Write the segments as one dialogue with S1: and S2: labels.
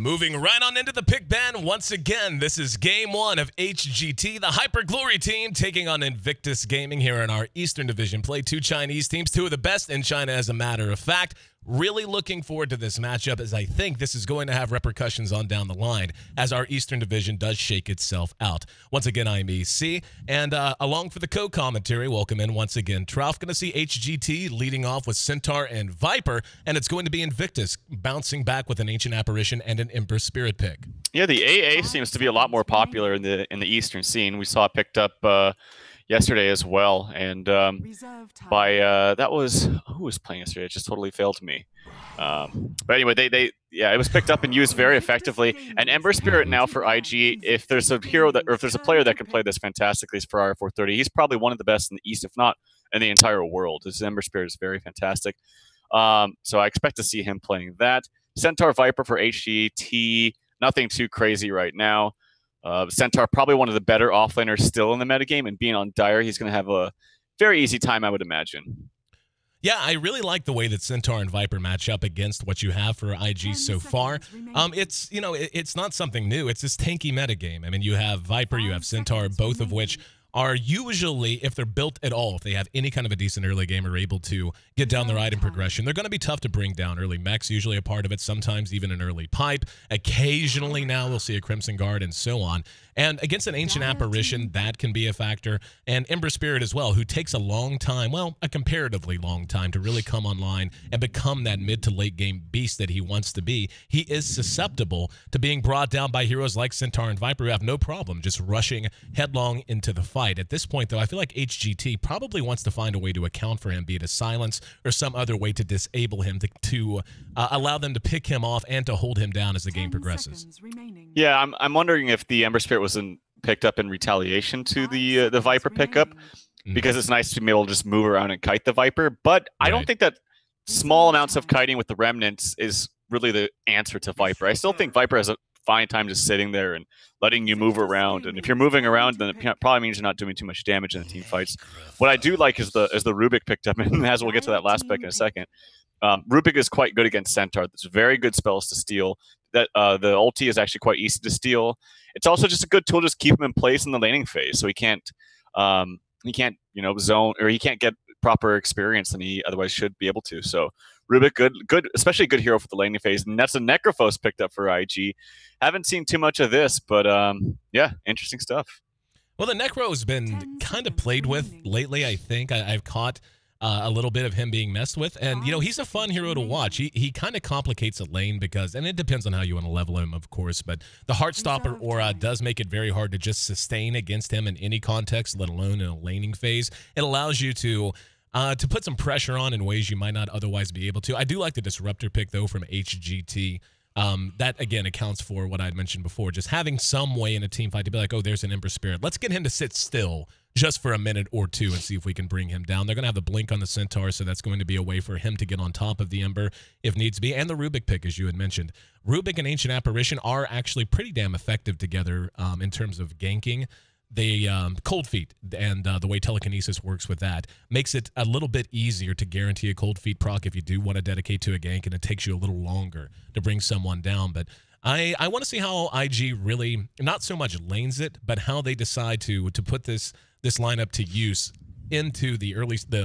S1: Moving right on into the pick ban once again. This is game one of HGT, the Hyper Glory team, taking on Invictus Gaming here in our Eastern Division play. Two Chinese teams, two of the best in China, as a matter of fact. Really looking forward to this matchup, as I think this is going to have repercussions on down the line as our Eastern Division does shake itself out. Once again, I'm EC, and along for the co-commentary, welcome in once again. Trout, going to see HGT leading off with Centaur and Viper, and it's going to be Invictus bouncing back with an Ancient Apparition and an Ember Spirit pick.
S2: Yeah, the AA seems to be a lot more popular in the Eastern scene. We saw it picked up yesterday as well, and that was who was playing yesterday. It just totally failed me. But anyway, it was picked up and used very effectively. And Ember Spirit now for IG, if there's a hero that, or if there's a player that can play this fantastically for RR430, he's probably one of the best in the East, if not in the entire world. This Ember Spirit is very fantastic. So I expect to see him playing that. Centaur Viper for HGT, nothing too crazy right now. Centaur probably one of the better offlaners still in the metagame, and being on Dire, he's going to have a very easy time, I would imagine.
S1: Yeah, I really like the way that Centaur and Viper match up against what you have for IG so far. It's not something new. It's this tanky metagame. I mean, you have Viper, you have Centaur, both of which are usually, if they're built at all, if they have any kind of a decent early game, are able to get down the item progression. They're going to be tough to bring down. Early mech's usually a part of it, sometimes even an early pipe. Occasionally now we'll see a Crimson Guard and so on. And against an Ancient Apparition, that can be a factor. And Ember Spirit as well, who takes a long time, well, a comparatively long time to really come online and become that mid to late game beast that he wants to be. He is susceptible to being brought down by heroes like Centaur and Viper, who have no problem just rushing headlong into the fight. At this point, though, I feel like HGT probably wants to find a way to account for him, be it a silence or some other way to disable him, to allow them to pick him off and to hold him down as the game progresses.
S2: Yeah, I'm wondering if the Ember Spirit wasn't picked up in retaliation to the Viper pickup, because it's nice to be able to just move around and kite the Viper. But I don't think that small amounts of kiting with the Remnants is really the answer to Viper. I still think Viper has a fine time just sitting there and letting you move around. And if you're moving around, then it probably means you're not doing too much damage in the team fights. What I do like is the Rubik picked up, and as we'll get to that last pick in a second. Rubik is quite good against Centaur. There's very good spells to steal. That the ulti is actually quite easy to steal. It's also just a good tool to just keep him in place in the laning phase, so he can't zone, or he can't get proper experience than he otherwise should be able to. So Rubik, good, especially a good hero for the laning phase. And that's a Necrophos picked up for IG. Haven't seen too much of this, but yeah, interesting stuff.
S1: Well, the Necro has been kind of played with lately, I think. I've caught a little bit of him being messed with, and he's a fun hero to watch. He kind of complicates a lane because, and it depends on how you want to level him, of course, but the Heartstopper aura does make it very hard to just sustain against him in any context, let alone in a laning phase. It allows you to put some pressure on in ways you might not otherwise be able to. I do like the Disruptor pick, though, from HGT. That, again, accounts for what I'd mentioned before, just having some way in a team fight to be like, oh, there's an Ember Spirit. Let's get him to sit still just for a minute or two and see if we can bring him down. They're going to have the blink on the Centaur, so that's going to be a way for him to get on top of the Ember if needs be. And the Rubik pick, as you had mentioned. Rubik and Ancient Apparition are actually pretty damn effective together in terms of ganking. They cold feet, and the way telekinesis works with that makes it a little bit easier to guarantee a cold feet proc if you do want to dedicate to a gank, and it takes you a little longer to bring someone down. But I want to see how IG really, not so much lanes it, but how they decide to put this lineup to use into the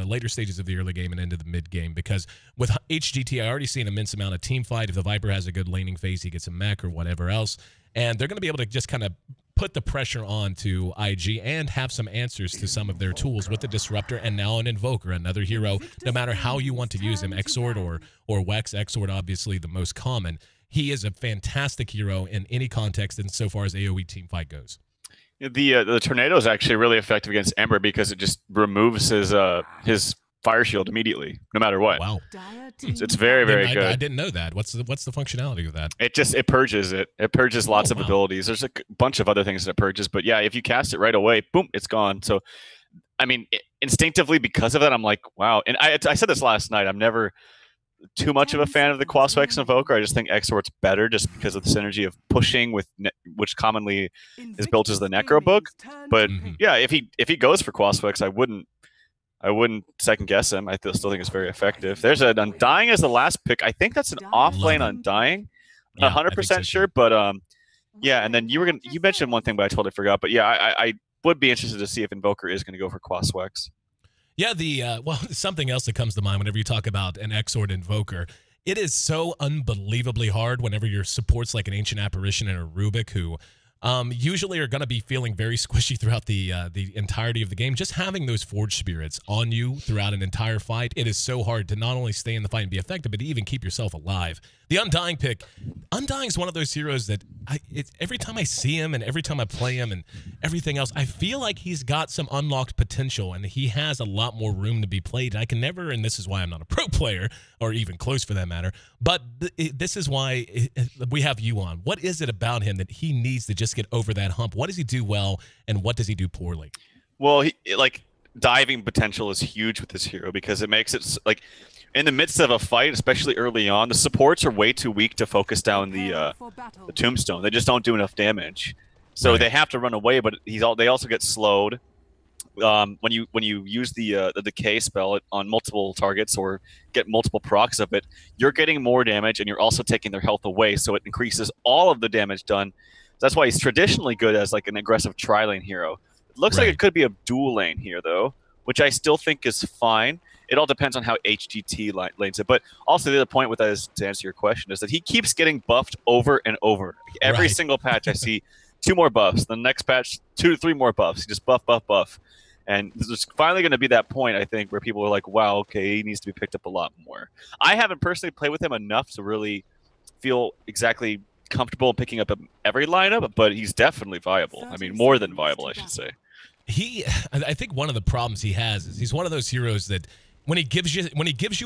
S1: later stages of the early game and into the mid game. Because with HGT, I already see an immense amount of team fight. If the Viper has a good laning phase, he gets a mech or whatever else, and they're going to be able to just kind of put the pressure on to IG and have some answers to some of their tools with the Disruptor and now an Invoker, another hero, no matter how you want to use him, Exord or Wex. Exord, obviously the most common. He is a fantastic hero in any context insofar as AoE team fight goes.
S2: The Tornado is actually really effective against Ember because it just removes his fire shield immediately, no matter what.
S1: Wow.
S2: It's very, very good.
S1: I didn't know that. What's the functionality of that?
S2: It purges it. It purges lots of abilities. There's a bunch of other things that it purges, but yeah, if you cast it right away, boom, it's gone. So, I mean, instinctively because of that, I'm like, wow. And I said this last night. I'm never too much of a fan of the Quaswex Invoker. I just think Exort's better just because of the synergy of pushing with which commonly is built as the Necro book. But yeah, if he goes for Quaswex, I wouldn't second guess him. I still think it's very effective. There's an Undying as the last pick. I think that's an off lane Undying.
S1: Yeah, I think so
S2: 100% sure,
S1: too.
S2: but yeah. And then you mentioned one thing, but I totally forgot. But yeah, I would be interested to see if Invoker is going to go for Quaswex.
S1: Yeah, well, something else that comes to mind whenever you talk about an Exort Invoker, it is so unbelievably hard whenever your supports like an Ancient Apparition and a Rubik who usually are going to be feeling very squishy throughout the entirety of the game. Just having those Forge Spirits on you throughout an entire fight, it is so hard to not only stay in the fight and be effective, but to even keep yourself alive. The Undying pick, Undying is one of those heroes that every time I see him and every time I play him and everything else, I feel like he's got some unlocked potential and he has a lot more room to be played. I can never, and this is why I'm not a pro player or even close for that matter, but this is why we have you on. What is it about him that he needs to just get over that hump? What does he do well and what does he do poorly?
S2: Well, like diving potential is huge with this hero because it makes it like in the midst of a fight, especially early on, the supports are way too weak to focus down the tombstone. They just don't do enough damage, so they have to run away. But they also get slowed when you use the decay spell on multiple targets or get multiple procs of it. You're getting more damage, and you're also taking their health away, so it increases all of the damage done. That's why he's traditionally good as like an aggressive tri-lane hero. It looks like it could be a dual lane here though, which I still think is fine. It all depends on how HGT lanes it. But also the other point with that is, to answer your question, is that he keeps getting buffed over and over. Every single patch I see 2 more buffs. The next patch, 2 to 3 more buffs. He just buff, buff, buff. And there's finally going to be that point, I think, where people are like, wow, okay, he needs to be picked up a lot more. I haven't personally played with him enough to really feel exactly comfortable picking up every lineup, but he's definitely viable. I mean, more than viable, I should say.
S1: I think one of the problems he has is he's one of those heroes that when he gives you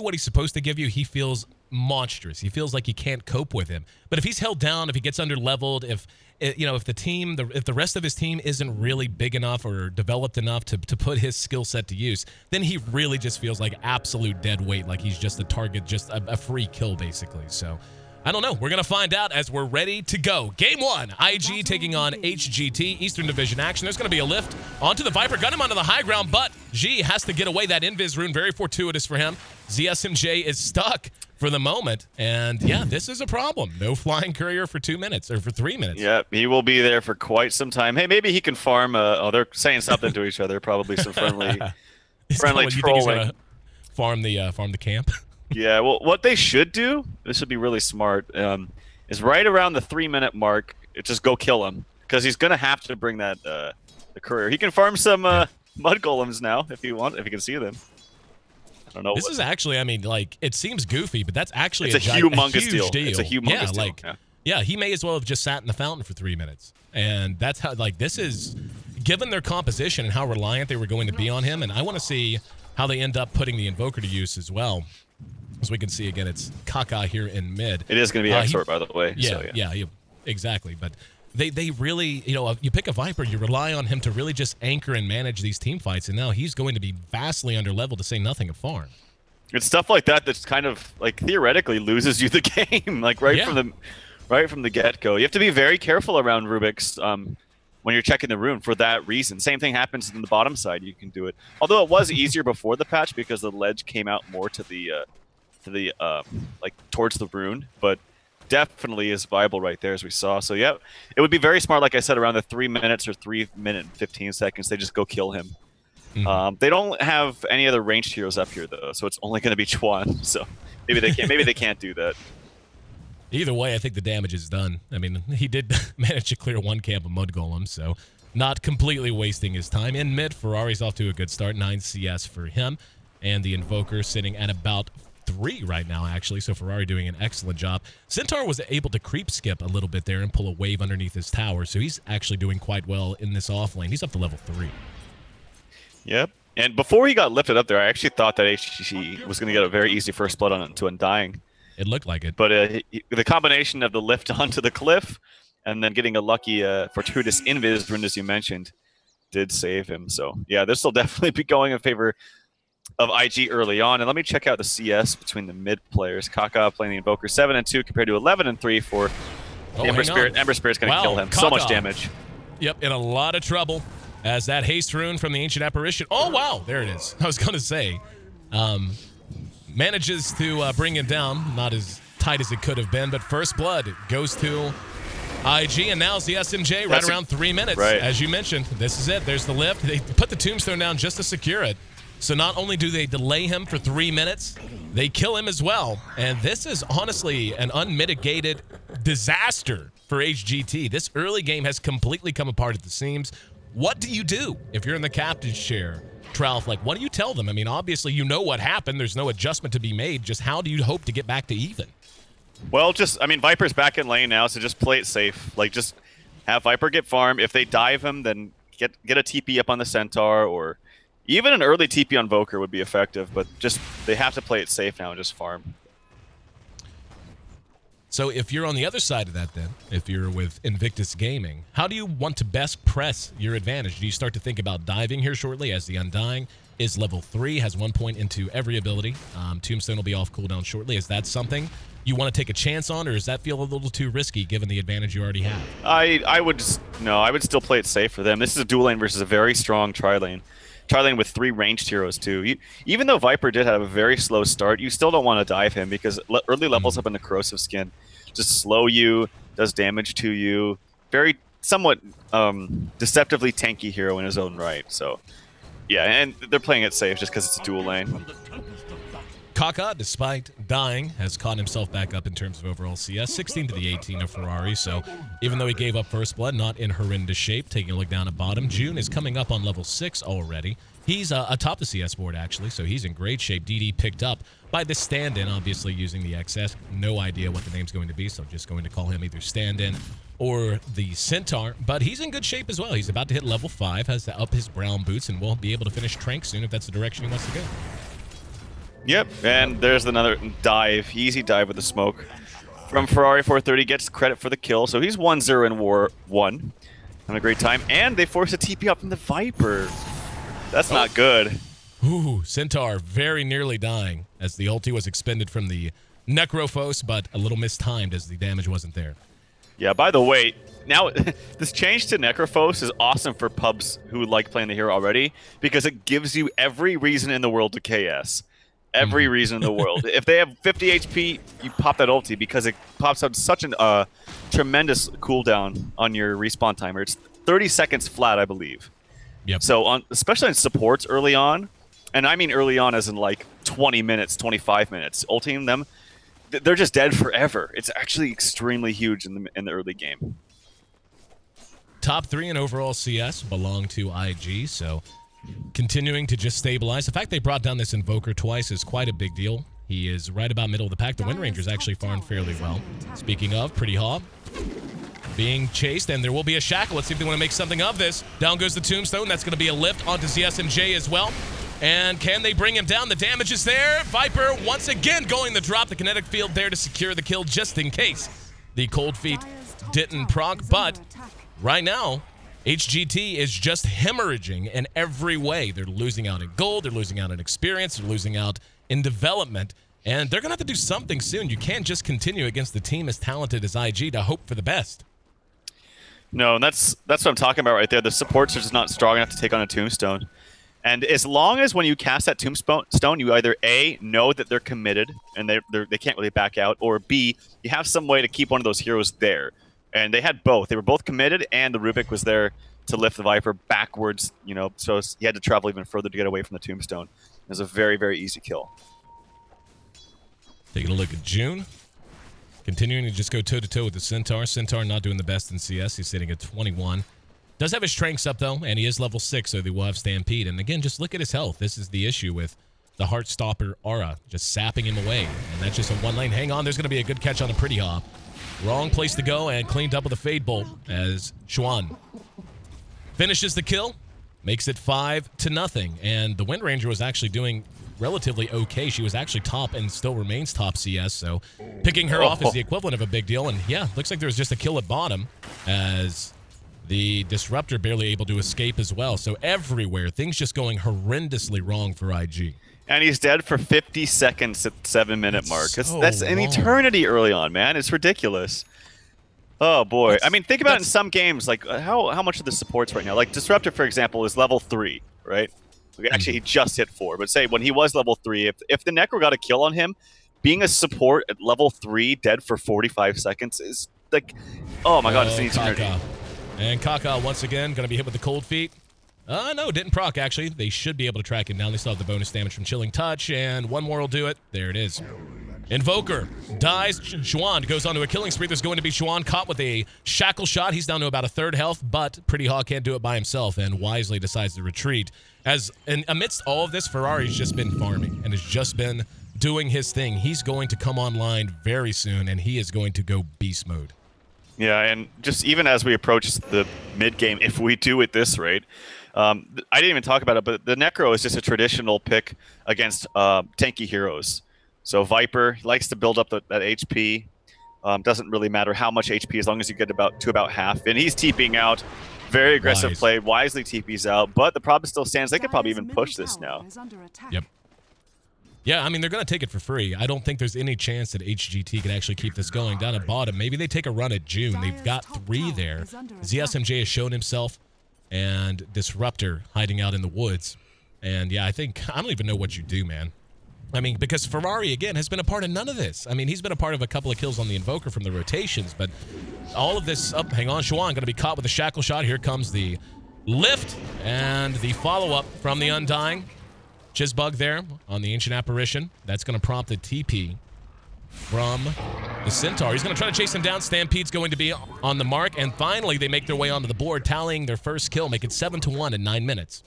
S1: what he's supposed to give you, he feels monstrous. He feels like you can't cope with him. But if he's held down, if he gets under leveled, if the rest of his team isn't really big enough or developed enough to put his skill set to use, then he really just feels like absolute dead weight, like he's just a target, just a free kill basically. So I don't know. We're going to find out as we're ready to go. Game 1, IG taking on HGT, Eastern Division action. There's going to be a lift onto the Viper. Gun him onto the high ground, but G has to get away. That Invis rune, very fortuitous for him. ZSMJ is stuck for the moment. And yeah, this is a problem. No flying courier for 2 minutes, or for 3 minutes.
S2: Yeah, he will be there for quite some time. Hey, maybe he can farm. Oh, they're saying something to each other. Probably some friendly trolling.
S1: You think he's going to farm the camp?
S2: Yeah, well, what they should do, this would be really smart, is right around the 3-minute mark, just go kill him. Because he's going to have to bring that the courier. He can farm some mud golems now, if he can see them. I don't know.
S1: This is actually, I mean, like, it seems goofy, but that's actually
S2: a humongous
S1: huge deal.
S2: It's a humongous deal.
S1: Yeah, he may as well have just sat in the fountain for 3 minutes. And that's how, like, this is, given their composition and how reliant they were going to be on him, and I want to see how they end up putting the Invoker to use as well. As we can see, again, it's Kaka here in mid.
S2: It is going to be Exort, by the way.
S1: Yeah,
S2: so,
S1: yeah, exactly. But they really, you pick a Viper, you rely on him to really just anchor and manage these team fights, and now he's going to be vastly underleveled, to say nothing of farm. It's
S2: stuff like that that's kind of, like, theoretically loses you the game, like, right from the get-go. You have to be very careful around Rubik's when you're checking the rune for that reason. Same thing happens in the bottom side. You can do it. Although it was easier before the patch because the ledge came out more to the like towards the rune, but definitely is viable right there as we saw. So yeah, it would be very smart, like I said, around the 3 minutes or 3 minute and 15 seconds, they just go kill him. They don't have any other ranged heroes up here though, so it's only going to be Chuan. So maybe they can't do that.
S1: Either way, I think the damage is done. I mean, he did manage to clear 1 camp of mud golems, so not completely wasting his time. In mid, Ferrari's off to a good start, 9 CS for him, and the Invoker sitting at about 3 right now, actually, so Ferrari doing an excellent job. Centaur was able to creep skip a little bit there and pull a wave underneath his tower, so he's actually doing quite well in this off lane. He's up to level 3.
S2: Yep. And before he got lifted up there, I actually thought that HGT was going to get a very easy first blood on to Undying.
S1: It looked like it.
S2: But the combination of the lift onto the cliff and then getting a lucky fortuitous invis rune, as you mentioned, did save him. So yeah, this will definitely be going in favor of IG early on. And let me check out the CS between the mid players. Kaka playing the Invoker 7-2 compared to 11-3 for the Ember Spirit. Ember Spirit's going to kill him. Kaka. So much damage.
S1: Yep, in a lot of trouble as that haste rune from the Ancient Apparition. Oh, wow, there it is. I was going to say. Manages to bring him down. Not as tight as it could have been, but first blood goes to IG, and now it's the SMJ right around 3 minutes.
S2: Right.
S1: As you mentioned, this is it. There's the lift. They put the tombstone down just to secure it. So not only do they delay him for 3 minutes, they kill him as well. And this is honestly an unmitigated disaster for HGT. This early game has completely come apart at the seams. What do you do if you're in the captain's chair? Trout, like, what do you tell them? I mean, obviously, you know what happened. There's no adjustment to be made. Just how do you hope to get back to even?
S2: Well, I mean, Viper's back in lane now, so just play it safe. Like, just have Viper get farm. If they dive him, then get a TP up on the Centaur, or even an early TP on Voker would be effective, but just they have to play it safe now and just farm.
S1: So if you're on the other side of that then, if you're with Invictus Gaming, how do you want to best press your advantage? Do you start to think about diving here shortly, as the Undying is level 3, has 1 point into every ability? Tombstone will be off cooldown shortly. Is that something you want to take a chance on, or does that feel a little too risky given the advantage you already have?
S2: I would still play it safe for them. This is a dual lane versus a very strong tri-lane. Tri-lane with 3 ranged heroes too. Even though Viper did have a very slow start, you still don't want to dive him because early levels up in the corrosive skin just slow you, does damage to you. Very somewhat deceptively tanky hero in his own right. So yeah, and they're playing it safe just because it's a dual lane.
S1: Kaka, despite dying, has caught himself back up in terms of overall CS, 16 to the 18 of Ferrari. So even though he gave up first blood, not in horrendous shape. Taking a look down at bottom, June is coming up on level 6 already. He's atop the CS board, actually, so he's in great shape. DD picked up by the stand-in, obviously using the XS. No idea what the name's going to be, so just going to call him either stand-in or the Centaur. But he's in good shape as well. He's about to hit level 5, has to up his brown boots, and will be able to finish Trank soon if that's the direction he wants to go.
S2: Yep, and there's another dive, easy dive with the smoke. From Ferrari 430, gets credit for the kill, so he's 1-0 in War 1. Having a great time, and they force a TP up from the Viper. That's not good.
S1: Ooh, Centaur very nearly dying as the ulti was expended from the Necrophos, but a little mistimed as the damage wasn't there.
S2: Yeah, by the way, now this change to Necrophos is awesome for pubs who like playing the hero already, because it gives you every reason in the world to KS. Every reason in the world. If they have 50 HP, you pop that ulti because it pops out such a tremendous cooldown on your respawn timer. It's 30 seconds flat, I believe.
S1: Yep.
S2: So, especially in supports early on, and I mean early on as in like 20 minutes, 25 minutes, ulting them, they're just dead forever. It's actually extremely huge in the early game.
S1: Top 3 in overall CS belong to IG, so continuing to just stabilize. The fact they brought down this Invoker twice is quite a big deal. He is right about middle of the pack. The Wind Ranger's actually farmed fairly well. Speaking of, Pretty Hob being chased, and there will be a shackle. Let's see if they want to make something of this. Down goes the Tombstone. That's going to be a lift onto CSMJ as well. And can they bring him down? The damage is there. Viper once again going the drop. The kinetic field there to secure the kill just in case the cold feet didn't proc. But right now, HGT is just hemorrhaging in every way. They're losing out in gold. They're losing out in experience. They're losing out in development. And they're going to have to do something soon. You can't just continue against the team as talented as IG to hope for the best.
S2: No, and that's what I'm talking about right there. The supports are just not strong enough to take on a Tombstone. And as long as when you cast that Tombstone, you either A, know that they're committed and they can't really back out, or B, you have some way to keep one of those heroes there. And they had both. They were both committed, and the Rubik was there to lift the Viper backwards, you know, so he had to travel even further to get away from the Tombstone. It was a very, very easy kill.
S1: Taking a look at June. Continuing to just go toe-to-toe with the Centaur. Centaur not doing the best in CS. He's sitting at 21. Does have his strengths up, though, and he is level 6, so they will have Stampede. And again, just look at his health. This is the issue with the Heartstopper aura, just sapping him away. And that's just a one lane. Hang on, there's going to be a good catch on a Pretty Hob. Wrong place to go, and cleaned up with a Fade Bolt as Chuan finishes the kill, makes it 5-0. And the Wind Ranger was actually doing relatively okay. She was actually top and still remains top CS, so picking her off is the equivalent of a big deal. And yeah, looks like there was just a kill at bottom as the Disruptor barely able to escape as well. So everywhere, things just going horrendously wrong for IG.
S2: And he's dead for 50 seconds at the 7-minute mark.
S1: So
S2: that's an eternity early on, man. It's ridiculous. Oh, boy. I mean, think about it in some games, like how much of the supports right now. Like Disruptor, for example, is level 3, right? Actually, he just hit 4. But say when he was level 3, if the Necro got a kill on him, being a support at level 3 dead for 45 seconds is like, oh my god, it's an eternity.
S1: And Kaka once again going to be hit with the cold feet. No, didn't proc, actually. They should be able to track him down. They still have the bonus damage from Chilling Touch, and one more will do it. There it is. Invoker dies. Xuan goes on to a killing spree. There's going to be Xuan caught with a shackle shot. He's down to about a third health, but Pretty Hawk can't do it by himself and wisely decides to retreat. And amidst all of this, Ferrari's just been farming and has just been doing his thing. He's going to come online very soon, and he is going to go beast mode.
S2: Yeah, and just even as we approach the mid-game, if we do at this rate, I didn't even talk about it, but the Necro is just a traditional pick against tanky heroes. So Viper likes to build up that HP. Doesn't really matter how much HP as long as you get to about half. And he's TPing out. Very aggressive play. Wisely TPs out. But the problem still stands. They could probably even push this now.
S1: Yep. Yeah, I mean, they're going to take it for free. I don't think there's any chance that HGT could actually keep this going. Down at bottom, maybe they take a run at June. They've got 3 there. ZSMJ has shown himself. And Disruptor hiding out in the woods. And yeah, I don't even know what you do, man. I mean, because Ferrari, again, has been a part of none of this. I mean, he's been a part of a couple of kills on the Invoker from the rotations, but all of this... Oh, hang on, Xuan going to be caught with a shackle shot. Here comes the lift and the follow-up from the Undying. Chizzbug there on the Ancient Apparition. That's going to prompt the TP from the Centaur. He's going to try to chase him down. Stampede's going to be on the mark, and finally they make their way onto the board, tallying their first kill, make it 7-1 in 9 minutes.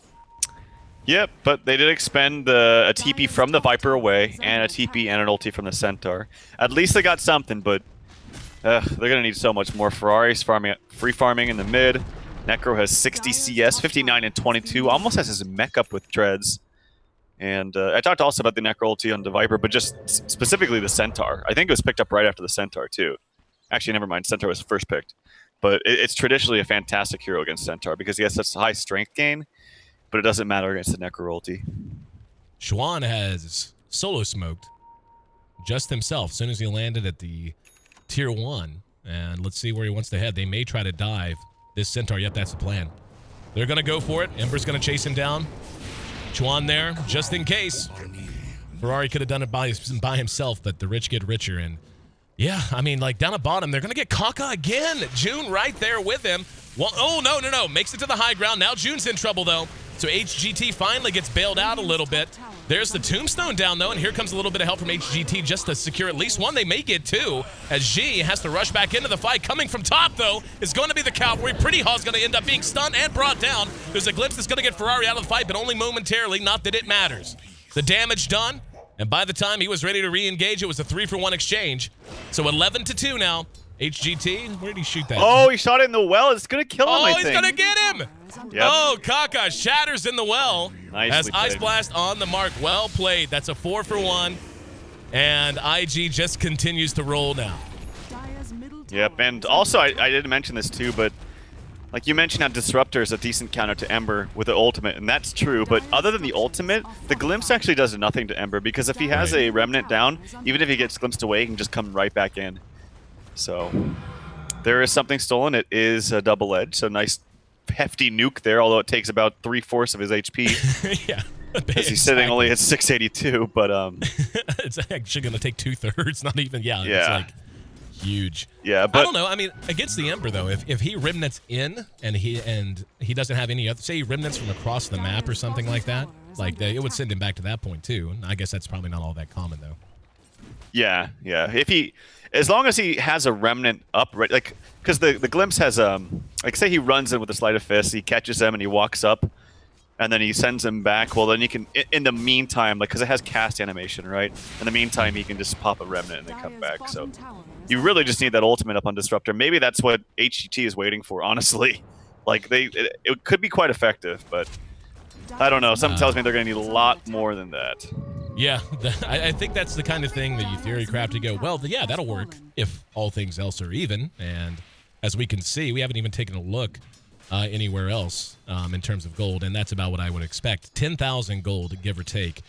S2: Yep, but they did expend a TP from the Viper away, and a TP and an ulti from the Centaur. At least they got something, but they're going to need so much more. Ferrari's free farming in the mid. Necro has 60 CS, 59 and 22. Almost has his mech up with Dreads. And I talked also about the Necro ulti on the Viper, but just specifically the Centaur. I think it was picked up right after the Centaur, too. Actually, never mind. Centaur was first picked. But it's traditionally a fantastic hero against Centaur because he has such a high strength gain. But it doesn't matter against the Necro ulti.
S1: Xuan has solo smoked just himself as soon as he landed at the tier 1. And let's see where he wants to head. They may try to dive this Centaur. Yep, that's the plan. They're going to go for it. Ember's going to chase him down. Xuan there, just in case. Ferrari could have done it by himself, but the rich get richer. And yeah, I mean, like down at bottom, they're going to get Kaka again. June right there with him. Well, oh, no. Makes it to the high ground. Now June's in trouble, though. So HGT finally gets bailed out a little bit. There's the tombstone down, though, and here comes a little bit of help from HGT just to secure at least one. They may get 2, as G has to rush back into the fight. Coming from top, though, is going to be the Cavalry. Pretty Haw's going to end up being stunned and brought down. There's a glimpse that's going to get Ferrari out of the fight, but only momentarily, not that it matters. The damage done, and by the time he was ready to re-engage, it was a 3-for-1 exchange. So 11-2 now. HGT, where did he shoot that?
S2: Oh, he shot it in the well. It's going to kill him, I think.
S1: Oh, he's going to get him. Yep. Oh, Kaka shatters in the well.
S2: Nicely
S1: as
S2: played.
S1: Ice Blast on the mark. Well played. That's a 4-for-1. And IG just continues to roll now.
S2: Yep, and also, I didn't mention this too, but like you mentioned how Disruptor is a decent counter to Ember with the ultimate, and that's true, but other than the ultimate, the Glimpse actually does nothing to Ember, because if he has a Remnant down, even if he gets glimpsed away, he can just come right back in. So there is something stolen. It is a double edge. So nice hefty nuke there, although it takes about 3/4 of his HP.
S1: Yeah.
S2: Because he's sitting only at 682, but
S1: it's actually gonna take 2/3, not even It's like huge.
S2: Yeah, but
S1: I don't know. I mean, against the Ember though, if he remnants in and he doesn't have any other, say he remnants from across the map or something like that, like it would send him back to that point too. I guess that's probably not all that common though.
S2: Yeah. As long as he has a remnant up, right, like, because the glimpse has like, say he runs in with a sleight of fist, he catches him and he walks up, and then he sends him back. Well, then you can, in the meantime, like, because it has cast animation, right? In the meantime, he can just pop a remnant and then come back. So you really just need that ultimate up on Disruptor. Maybe that's what HGT is waiting for, honestly. Like, it could be quite effective, but I don't know. Something tells me they're going to need a lot more than that.
S1: Yeah, I think that's the kind of thing that you theory craft to go, well, yeah, that'll work if all things else are even. And as we can see, we haven't even taken a look anywhere else in terms of gold, and that's about what I would expect. 10,000 gold, give or take,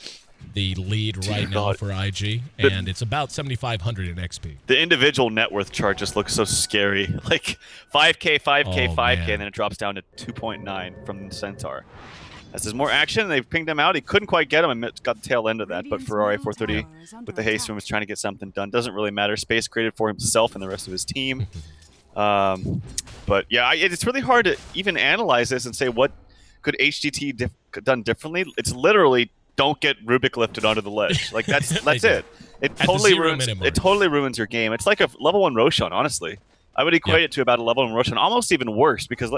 S1: the lead right now for IG, and it's about 7,500 in XP.
S2: The individual net worth chart just looks so scary. Like 5K, 5K, 5K,
S1: man.
S2: and then it drops down to 2.9 from the Centaur. As there's more action, they've pinged him out. He couldn't quite get him and got the tail end of that. But Ferrari 430 with the haste room is trying to get something done. Doesn't really matter. Space created for himself and the rest of his team. But yeah, it's really hard to even analyze this and say what could HGT done differently. It's literally don't get Rubik lifted onto the ledge. Like that's it. It totally ruins your game. It's like a level 1 Roshan, honestly. I would equate it to about a level 1 Roshan, almost even worse, because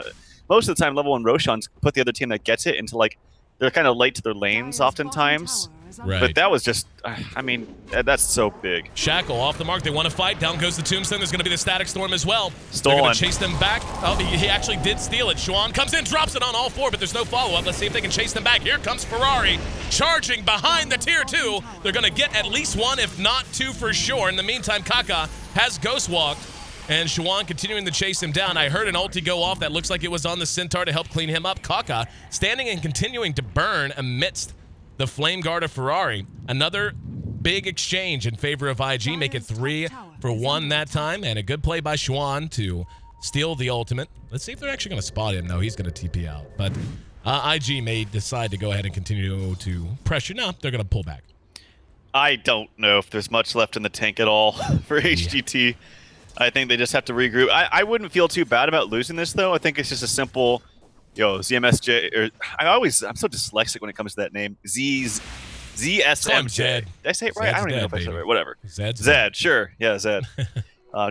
S2: most of the time level 1 Roshans put the other team that gets it into like they're kind of late to their lanes oftentimes.
S1: Right.
S2: But that was just, I mean, that's so big.
S1: Shackle off the mark. They want to fight. Down goes the Tombstone. There's going to be the Static Storm as well.
S2: Stolen.
S1: They're going to chase them back. Oh, he actually did steal it. Xuan comes in, drops it on all 4, but there's no follow-up. Let's see if they can chase them back. Here comes Ferrari, charging behind the Tier 2. They're going to get at least 1, if not 2 for sure. In the meantime, Kaka has Ghost Walked, and Xuan continuing to chase him down. I heard an ulti go off that looks like it was on the Centaur to help clean him up. Kaka standing and continuing to burn amidst the Flame Guard of Ferrari. Another big exchange in favor of IG, make it 3 for 1 that time, and a good play by Xuan to steal the ultimate. Let's see if they're actually going to spot him. No, he's going to TP out, but IG may decide to go ahead and continue to pressure. No, they're going to pull back.
S2: I don't know if there's much left in the tank at all for HGT. Yeah. I think they just have to regroup. I wouldn't feel too bad about losing this, though. I think it's just a simple... ZMSJ, or I'm so dyslexic when it comes to that name. ZSMJ. Did I say it right?
S1: Zed's
S2: I don't even know if I said it right. Whatever.
S1: Zed,
S2: sure. Yeah, Zed.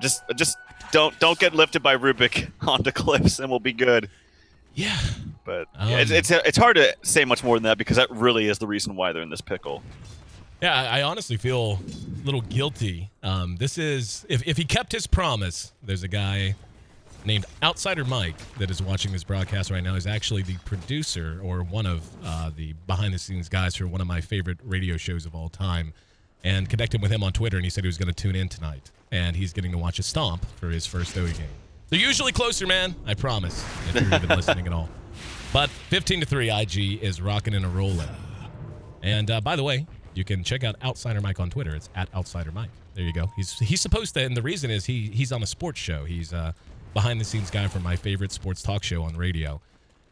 S2: Just don't get lifted by Rubik onto cliffs, and we'll be good.
S1: Yeah.
S2: But yeah, it's hard to say much more than that because that really is the reason why they're in this pickle.
S1: Yeah, I honestly feel a little guilty. This is if he kept his promise. There's a guy named Outsider Mike that is watching this broadcast right now. Is actually the producer or one of the behind-the-scenes guys for one of my favorite radio shows of all time, and connected with him on Twitter, and he said he was going to tune in tonight, and he's getting to watch a stomp for his first OE game. They're usually closer, man. I promise, if you're even listening at all. But 15-3, IG is rocking and a rolling. And by the way, you can check out Outsider Mike on Twitter. It's @OutsiderMike. There you go. He's supposed to, and the reason is he's on a sports show. He's behind-the-scenes guy for my favorite sports talk show on radio.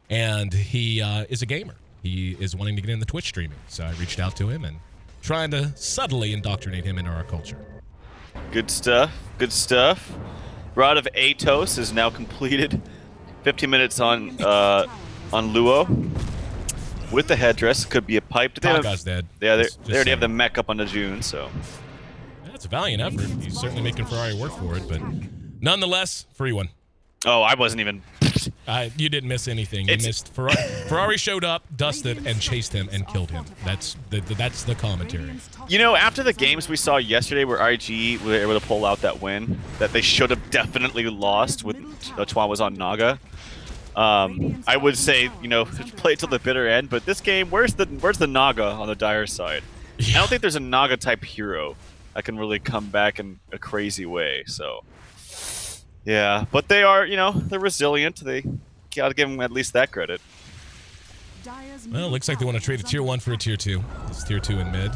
S1: And he is a gamer. He is wanting to get into Twitch streaming. So I reached out to him and trying to subtly indoctrinate him into our culture.
S2: Good stuff. Good stuff. Rod of Atos is now completed. 15 minutes on Luo. With the headdress. Could be a pipe.
S1: Kaka's dead.
S2: Yeah, they already have the mech up on the June, so...
S1: Yeah, it's a valiant effort. He's certainly making Ferrari work for it, but... Nonetheless, free one.
S2: Oh, I wasn't even...
S1: You didn't miss anything. You missed Ferrari. Ferrari showed up, dusted, and chased him and killed him. That's the commentary.
S2: You know, after the games we saw yesterday where IG were able to pull out that win, that they should have definitely lost with Chuan was on Naga. I would say, you know, play it till the bitter end, but this game, where's the Naga on the Dire side? Yeah. I don't think there's a Naga-type hero that can really come back in a crazy way, so... Yeah, but they are, you know, they're resilient. They gotta give them at least that credit.
S1: Well, it looks like they want to trade a Tier 1 for a Tier 2. This Tier 2 in mid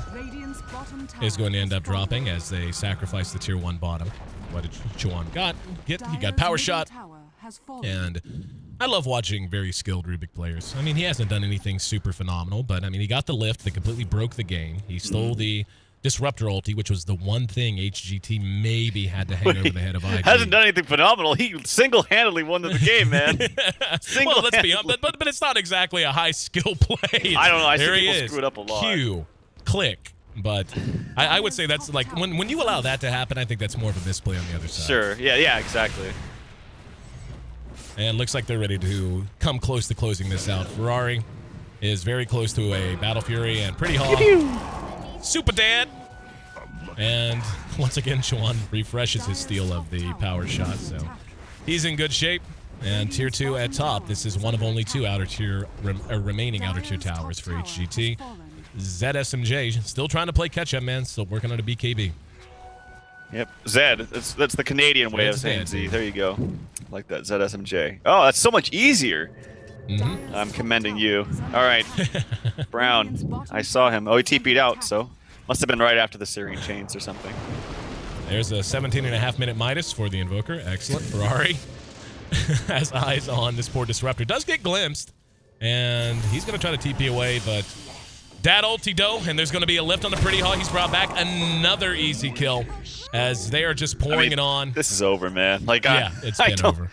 S1: is going to end up dropping as they sacrifice the Tier 1 bottom. What did Chuan get? He got Power Shot. And I love watching very skilled Rubik players. I mean, he hasn't done anything super phenomenal, but I mean, he got the lift that completely broke the game. He stole the Disruptor ulti, which was the one thing HGT maybe had to hang over the head of IG.
S2: Hasn't done anything phenomenal. He single-handedly won the game, man.
S1: Well, let's be honest, but it's not exactly a high skill play.
S2: I don't know. I
S1: there
S2: think people screwed up a lot.
S1: Q, click. But I would say that's like when you allow that to happen, I think that's more of a misplay on the other side.
S2: Sure. Yeah, exactly.
S1: And looks like they're ready to come close to closing this out. Ferrari is very close to a Battle Fury and Pretty Hawk. Super Dad! And once again, Chuan refreshes his steal of the Power Shot, so he's in good shape. And Tier 2 at top. This is one of only 2 remaining outer tier towers for HGT. ZSMJ still trying to play catch-up, man. Still working on a BKB.
S2: Yep, Zed. That's the Canadian way of saying Z. There you go. Like that, ZSMJ. Oh, that's so much easier.
S1: Mm-hmm.
S2: I'm commending you. All right, Brown. I saw him. Oh, he TP'd out, so must have been right after the Syrian Chains or something.
S1: There's a 17.5-minute Midas for the Invoker. Excellent. Ferrari has eyes on this poor Disruptor. Does get glimpsed. And he's going to try to TP away, but that ulti-do, and there's going to be a lift on the Pretty Hawk. He's brought back another easy kill as they are just pouring it on.
S2: This is over, man. Like,
S1: yeah, it's been over.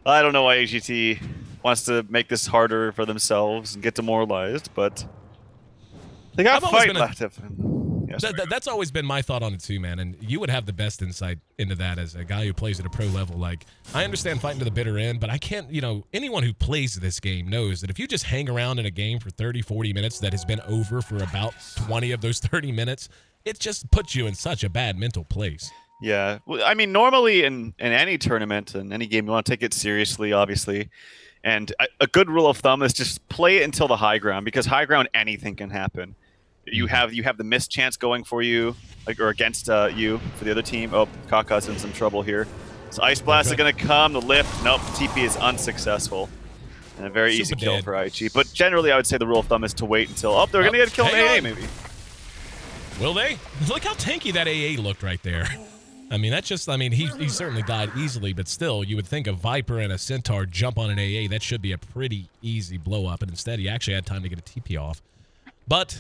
S2: I don't know why HGT wants to make this harder for themselves and get demoralized, but they got to fight left of him.
S1: That's always been my thought on it too, man. And you would have the best insight into that as a guy who plays at a pro level. Like, I understand fighting to the bitter end, but I can't, you know, anyone who plays this game knows that if you just hang around in a game for 30, 40 minutes that has been over for about 20 of those 30 minutes, it just puts you in such a bad mental place.
S2: Yeah. Well, I mean, normally in any tournament and any game, you want to take it seriously, obviously. And a good rule of thumb is just play it until the high ground, because high ground, anything can happen. You have the missed chance going for you, like, or against you for the other team. Oh, Kaka's in some trouble here. So Ice Blast is going to come. The lift, nope, TP is unsuccessful. And a very easy kill for IG. But generally, I would say the rule of thumb is to wait until, oh, they're going to get a kill in AA maybe.
S1: Will they? Look how tanky that AA looked right there. I mean, that's just, I mean, he certainly died easily, but still, you would think a Viper and a Centaur jump on an AA. That should be a pretty easy blow up. And instead, he actually had time to get a TP off. But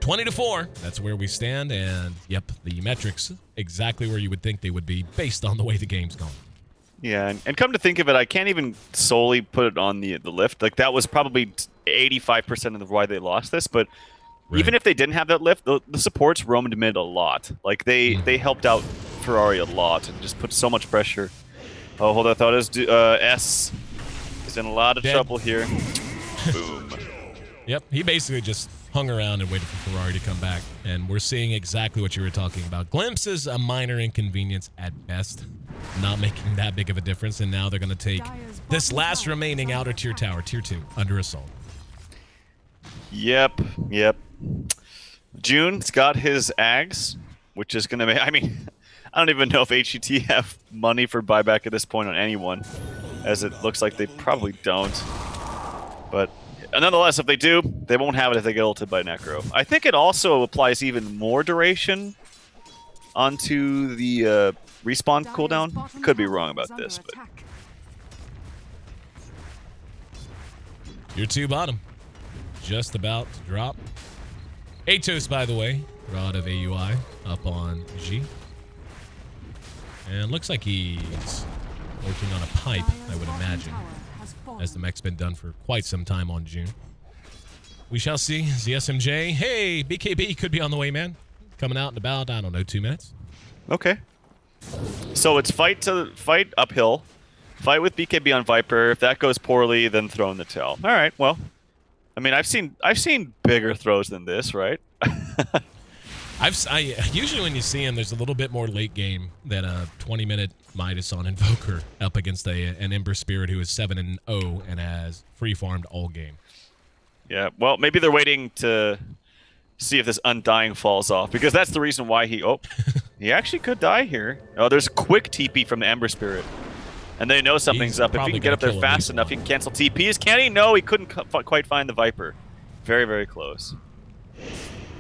S1: 20-4, that's where we stand, and yep, the metrics exactly where you would think they would be based on the way the game's gone.
S2: Yeah, and come to think of it, I can't even solely put it on the lift. Like, that was probably 85% of why they lost this, but even if they didn't have that lift, the supports roamed mid a lot. Like, they helped out Ferrari a lot and just put so much pressure. Oh, hold on, I thought it was S is in a lot of trouble here. Boom.
S1: Yep, he basically just hung around and waited for Ferrari to come back, and we're seeing exactly what you were talking about. Glimpses, a minor inconvenience at best, not making that big of a difference, and now they're going to take this last remaining outer tier tower, tier 2, under assault.
S2: Yep. June's got his Ags, which is going to make, I mean, I don't even know if HGT have money for buyback at this point on anyone, as it looks like they probably don't. But nonetheless, if they do, they won't have it if they get ulted by Necro. I think it also applies even more duration onto the respawn cooldown. Could be wrong about this, but
S1: Tier 2 bottom. Just about to drop. Atos, by the way, Rod of AUI up on G. And looks like he's working on a pipe, I would imagine, as the mech's been done for quite some time on June. We shall see. ZSMJ. Hey, BKB could be on the way, man. Coming out in about, I don't know, 2 minutes.
S2: Okay. So it's fight uphill. Fight with BKB on Viper. If that goes poorly, then throw in the tail. All right, well. I mean, I've seen bigger throws than this, right?
S1: Usually when you see him, there's a little bit more late game than a 20-minute Midas on Invoker up against an Ember Spirit who is 7-0 and has free-farmed all game.
S2: Yeah, well, maybe they're waiting to see if this Undying falls off, because that's the reason why he actually could die here. Oh, there's a quick TP from the Ember Spirit. And they know something's up. If he can get up there fast enough, he can cancel TPs. Can he? No, he couldn't quite find the Viper. Very, very close.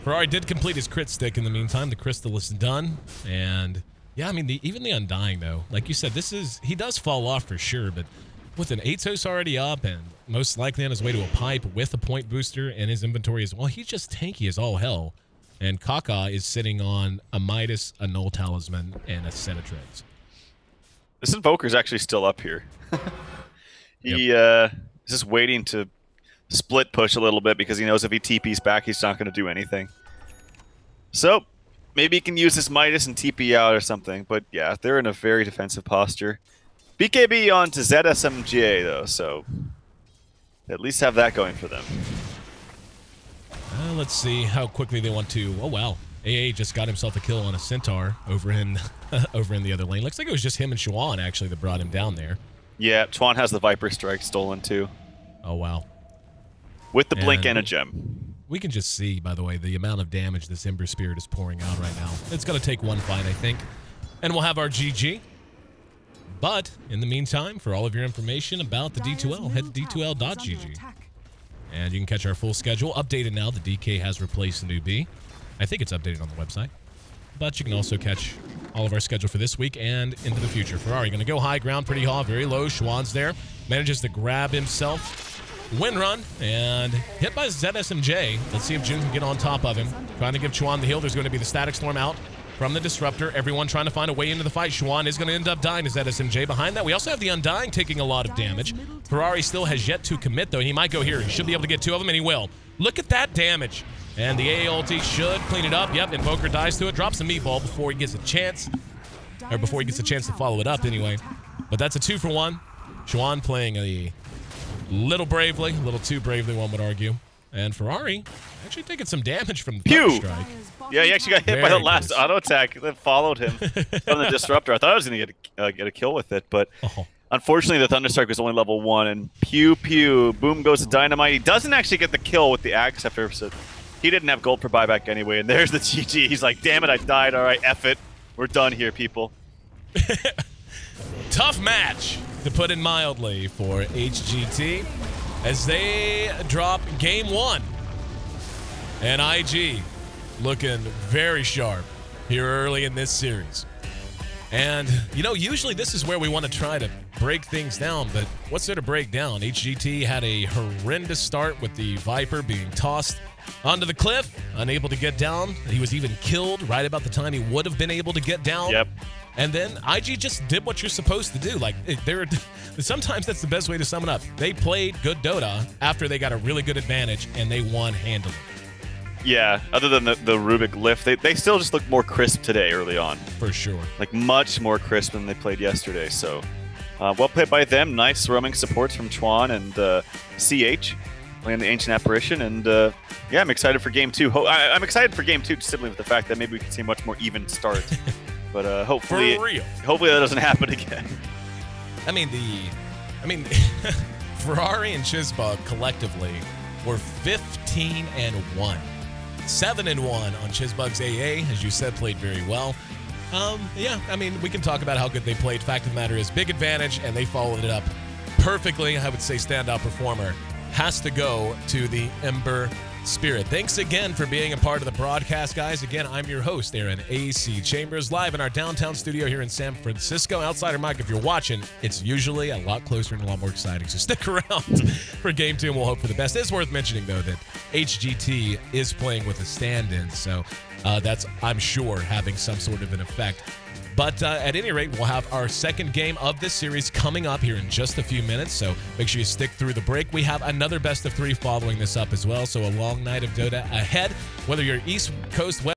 S1: Ferrari did complete his crit stick in the meantime. The crystal is done. And, yeah, I mean, even the Undying, though, like you said, he does fall off for sure, but with an Atos already up and most likely on his way to a pipe with a point booster in his inventory as well, he's just tanky as all hell. And Kaka is sitting on a Midas, a Null Talisman, and a set of treads.
S2: This Invoker's actually still up here. He is just waiting to split push a little bit because he knows if he TP's back, he's not going to do anything. So, maybe he can use his Midas and TP out or something. But yeah, they're in a very defensive posture. BKB on to ZSMGA, though, so at least have that going for them.
S1: Let's see how quickly they want to... Oh, wow. AA just got himself a kill on a Centaur over in the other lane. Looks like it was just him and Chuan, actually, that brought him down there.
S2: Yeah, Chuan has the Viper Strike stolen, too.
S1: Oh, wow.
S2: With the Blink and a gem.
S1: We can just see, by the way, the amount of damage this Ember Spirit is pouring out right now. It's going to take one fight, I think. And we'll have our GG. But, in the meantime, for all of your information about the D2L, head to d2l.gg. And you can catch our full schedule. Updated now, the DK has replaced the new B. I think it's updated on the website. But you can also catch all of our schedule for this week and into the future. Ferrari going to go high ground, pretty high, very low. Schwann's there. Manages to grab himself Win run and hit by ZSMJ. Let's see if Jun can get on top of him. Trying to give Chuan the heal. There's going to be the Static Storm out from the Disruptor. Everyone trying to find a way into the fight. Chuan is going to end up dying to ZSMJ. Behind that, we also have the Undying taking a lot of damage. Ferrari still has yet to commit, though. He might go here. He should be able to get 2 of them, and he will. Look at that damage. And the AA ulti should clean it up. Yep, Invoker dies to it. Drops a meatball before he gets a chance. Or before he gets a chance to follow it up, anyway. But that's a 2-for-1. Chuan playing a little bravely, a little too bravely, one would argue. And Ferrari actually taking some damage from the Thunder Strike.
S2: Yeah, he actually got hit by the last auto attack that followed him from the Disruptor. I thought I was going to get a kill with it, but unfortunately the Thunder Strike was only level 1. And pew pew, boom goes the Dynamite. He doesn't actually get the kill with the Axe after, so he didn't have gold for buyback anyway. And there's the GG. He's like, damn it, I died. All right, F it. We're done here, people.
S1: Tough match, to put it mildly, for HGT as they drop game 1. And IG looking very sharp here early in this series. And, you know, usually this is where we want to try to break things down, but what's there to break down? HGT had a horrendous start with the Viper being tossed onto the cliff, unable to get down. He was even killed right about the time he would have been able to get down.
S2: Yep.
S1: And then IG just did what you're supposed to do. Like, sometimes that's the best way to sum it up. They played good Dota after they got a really good advantage, and they won handily. Yeah,
S2: other than the Rubik lift, they still just look more crisp today early on.
S1: For sure.
S2: Like, much more crisp than they played yesterday. So, well played by them. Nice roaming supports from Chuan and CH playing the Ancient Apparition. And, yeah, I'm excited for Game 2. I'm excited for Game 2 simply with the fact that maybe we can see a much more even start. But hopefully, hopefully that doesn't happen again.
S1: I mean, Ferrari and Chizbug collectively were 15-1, 7-1 on Chizbug's AA, as you said, played very well. Yeah, I mean, we can talk about how good they played. Fact of the matter is, big advantage, and they followed it up perfectly. I would say standout performer has to go to the Ember Spirit. Thanks again for being a part of the broadcast, guys. Again, I'm your host, Aaron AC Chambers, live in our downtown studio here in San Francisco. Outsider Mike, if you're watching, it's usually a lot closer and a lot more exciting, so stick around for Game 2, and we'll hope for the best. It's worth mentioning, though, that HGT is playing with a stand-in, so that's, I'm sure, having some sort of an effect. But at any rate, we'll have our second game of this series coming up here in just a few minutes, so make sure you stick through the break. We have another best of 3 following this up as well, so a long night of Dota ahead, whether you're East Coast, West